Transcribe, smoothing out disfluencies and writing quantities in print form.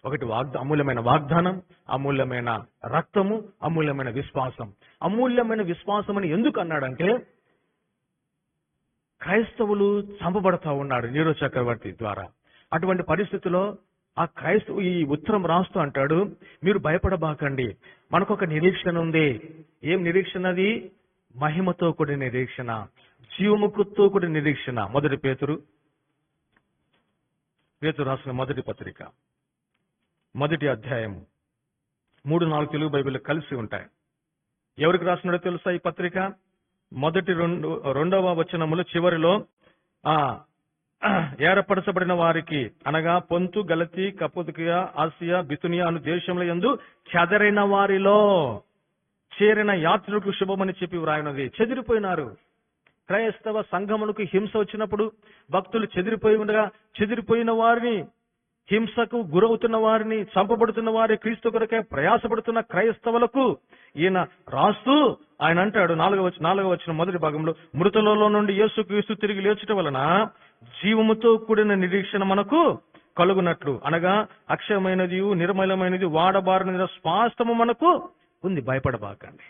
ఒకటి అమూల్యమైన వాగ్దానం, అమూల్యమైన రక్తము, అమూల్యమైన విశ్వాసం. అమూల్యమైన విశ్వాసం అని ఎందుకు అన్నాడంటే, క్రైస్తవులు చంపబడతా ఉన్నాడు నీరో చక్రవర్తి ద్వారా. అటువంటి పరిస్థితిలో ఆ క్రైస్తవు ఈ ఉత్తరం రాస్తూ అంటాడు, మీరు భయపడబాకండి, మనకొక నిరీక్షణ ఉంది. ఏం నిరీక్షణ అది? మహిమతో కూడిన నిరీక్షణ, జీవముతో కూడిన నిరీక్షణ. పేతురు రాసిన మొదటి పత్రిక, మొదటి అధ్యాయం 3-4 తెలుగు బైబిల్ కలిసి ఉంటాయి. ఎవరికి రాసినాడో తెలుసా ఈ పత్రిక? మొదటి రెండవ వచనములు చివరిలో ఏర్పరచబడిన వారికి, అనగా పొంతు, గలతీ, కప్పదొకియ, ఆసియా, బితునియా అను దేశంలో యందు చెదరైన వారిలో చేరిన యాత్రికులకు శుభమని చెప్పి వ్రాయినది. చెదిరిపోయినారు. క్రైస్తవ సంఘములకు హింస వచ్చినప్పుడు భక్తులు చెదిరిపోయి ఉండగా, చెదిరిపోయిన వారిని, హింసకు గురవుతున్న వారిని, చంపబడుతున్న వారి, క్రీస్తు కొరకే ప్రయాసపడుతున్న క్రైస్తవులకు ఈయన రాస్తూ ఆయన అంటాడు, 4వ వచనం మొదటి భాగంలో, మృతులలో నుండి యేసుక్రీస్తు తిరిగి లేచుట వలన జీవముతో కూడిన నిరీక్షణ మనకు కలుగునట్లు, అనగా అక్షయమైనది, నిర్మలమైనది, వాడబారినది స్వాస్థ్యము మనకు ఉంది. భయపడబాకండి.